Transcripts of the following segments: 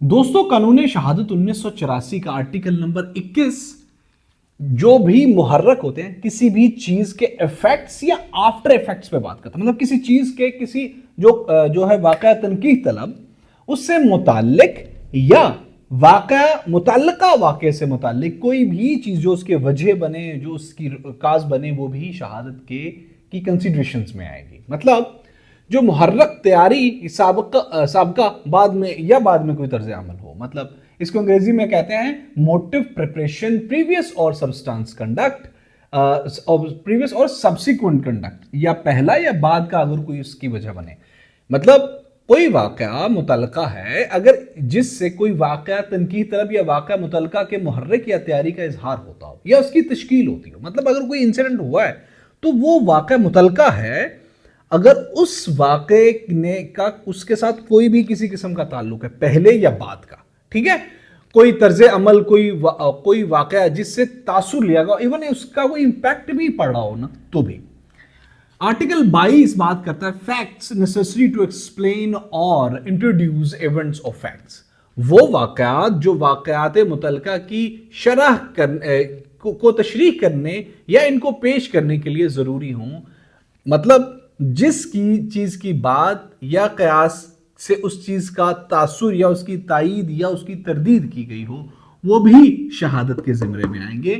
दोस्तों, कानून शहादत 1984 का आर्टिकल नंबर 21 जो भी मुहर्रक होते हैं किसी भी चीज के इफेक्ट्स या आफ्टर इफेक्ट्स पे बात करता है। मतलब किसी चीज के किसी जो है वाक़या तनकीह तलब उससे मुताल्लिक या मुतल्लका वाक़े से मुताल्लिक कोई भी चीज जो उसके वजह बने, जो उसकी काज बने, वो भी शहादत की कंसिडरेशंस में आएगी। मतलब जो मुहर्रक तैयारी साबका बाद में कोई तर्ज अमल हो, मतलब इसको अंग्रेजी में कहते हैं मोटिव प्रिपरेशन प्रीवियस और सब्सटेंस कंडक्ट, प्रीवियस और सब्सिक्वेंट कंडक्ट, या पहला या बाद का अगर कोई उसकी वजह बने। मतलब कोई वाक़या मुतल्लका है अगर जिससे कोई वाक़या तनकीह तलब या वाक़या मुतल्लका के मुहर्रिक या तैयारी का इजहार होता हो या उसकी तश्कील होती हो। मतलब अगर कोई इंसिडेंट हुआ है तो वो वाक़या मुतल्लका है अगर उस वाक़े का उसके साथ कोई भी किसी किस्म का ताल्लुक है, पहले या बाद का। ठीक है, कोई तर्ज अमल, कोई वाक़या जिससे तासुर लिया गया, इवन उसका कोई इंपैक्ट भी पड़ रहा हो ना, तो भी। आर्टिकल 22 बात करता है फैक्ट्स नेसेसरी टू एक्सप्लेन और इंट्रोड्यूस इवेंट्स ऑफ फैक्ट्स। वो वाक़यात जो वाक़यात मुतल्लका की शरह को तशरीह करने या इनको पेश करने के लिए ज़रूरी हों। मतलब जिसकी चीज़ की बात या कयास से उस चीज़ का तासुर या उसकी तायीद या उसकी तरदीद की गई हो, वो भी शहादत के ज़िम्मे में आएंगे।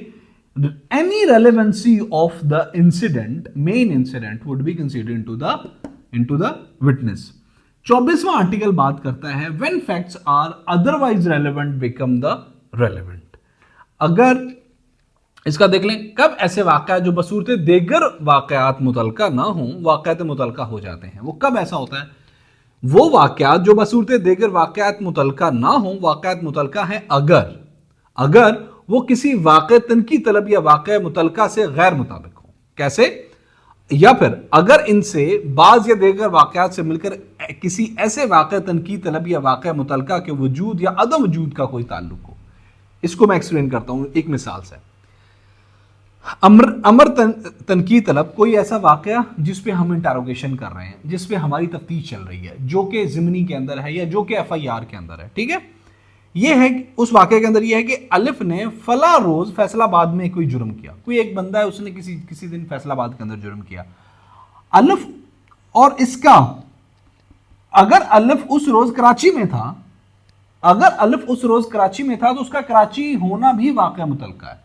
Any relevancy of the incident, main incident, would be considered into the witness. 24वां आर्टिकल बात करता है when facts are otherwise relevant become the relevant. अगर इसका देख लें, कब ऐसे वाक़या जो बसूरत देगर वाक़यात मुतल्लका ना हों वाक़यात मुतल्लका हो जाते हैं। वो कब ऐसा होता है? वो वाक़यात जो बसूरत देगर वाक़यात मुतल्लका ना हों वाक़यात मुतल्लका हैं अगर वो किसी वाक़या तनकीह तलब या वाक़या मुतल्लका से गैर मुताबिक हो। कैसे? या फिर अगर इनसे बाज़ या देगर वाक़यात से मिलकर किसी ऐसे वाक़या तनकीह तलब या वाक़या मुतल्लका के वजूद या अदम वजूद का कोई ताल्लुक हो। इसको मैं एक्सप्लेन करता हूँ एक मिसाल से। अमर तनकीह तलब कोई ऐसा वाक़या जिस पे हम इंटरोगेशन कर रहे हैं, जिस पे हमारी तफ्तीश चल रही है, जो कि ज़िमनी के अंदर है या जो कि FIR के अंदर है। ठीक है, ये है उस वाक़े के अंदर ये है कि अलिफ ने फला रोज़ फैसलाबाद में कोई जुर्म किया। कोई एक बंदा है, उसने किसी दिन फैसलाबाद के अंदर जुर्म किया। अलिफ और इसका अगर अलिफ उस रोज़ कराची में था, तो उसका कराची होना भी वाक़या मुतल्लका है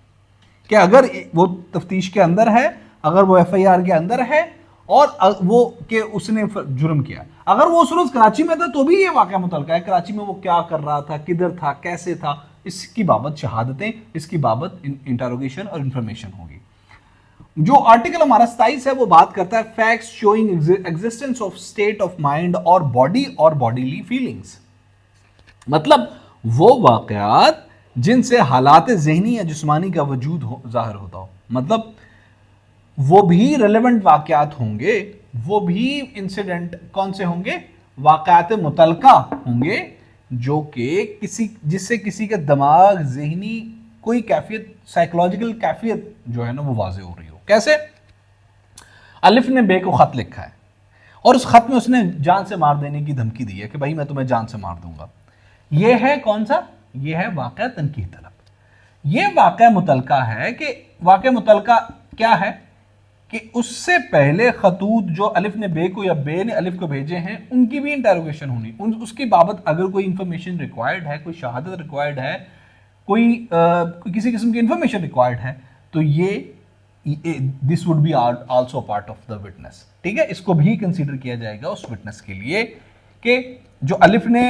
कि अगर वो तफ्तीश के अंदर है, अगर वो FIR के अंदर है और वो कि उसने जुर्म किया। अगर वो उस रोज कराची में था तो भी ये वाक़या मुतल्लका है। कराची में वो क्या कर रहा था, किधर था, कैसे था, इसकी बाबत शहादतें, इसकी बाबत इंटरोगेशन और इंफॉर्मेशन होगी। जो आर्टिकल हमारा 27 है वो बात करता है facts showing existence of state of mind और बॉडी और बॉडीली फीलिंग्स। मतलब वो वाक़यात जिनसे हालात ज़हनी या जिस्मानी का वजूद ज़ाहिर होता हो। मतलब वो भी रेलेवेंट वाक़यात होंगे, वो भी इंसिडेंट कौन से होंगे? वाक़यात मुतल्लका होंगे जो कि जिससे किसी का दिमाग, ज़हनी कोई कैफियत, साइकोलॉजिकल कैफियत जो है ना वो वाज़े हो रही हो। कैसे? अलिफ ने बे को ख़त लिखा है और उस ख़त में उसने जान से मार देने की धमकी दी है कि भाई मैं तुम्हें जान से मार दूंगा। ये है कौन सा? ये है वाक़या तनकीह तलब। ये वाक़या मुतल्लका है कि वाक़या मुतल्लका क्या है कि उससे पहले खतूत जो अलिफ ने बे को या बे ने अलिफ को भेजे हैं उनकी भी इंटरोगेशन होनी, उसकी बाबत अगर कोई इंफॉर्मेशन रिक्वायर्ड है, कोई शहादत रिक्वायर्ड है, कोई किसी किस्म की इंफॉर्मेशन रिक्वायर्ड है, तो this would be also part of the witness. ठीक है, इसको भी कंसीडर किया जाएगा उस विटनेस के लिए कि जो अलिफ ने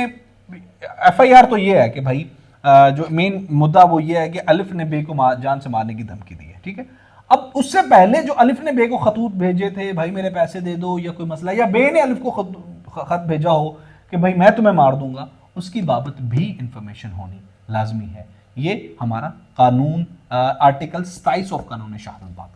FIR तो ये है कि भाई जो मेन मुद्दा वो ये है कि अलिफ ने बे को जान से मारने की धमकी दी है। ठीक है, अब उससे पहले जो अलिफ ने बे को खतूत भेजे थे, भाई मेरे पैसे दे दो या कोई मसला, या बे ने अलिफ को खत भेजा हो कि भाई मैं तुम्हें मार दूंगा, उसकी बाबत भी इंफॉर्मेशन होनी लाजमी है। ये हमारा कानून आर्टिकल 27 ऑफ कानून शहादत बात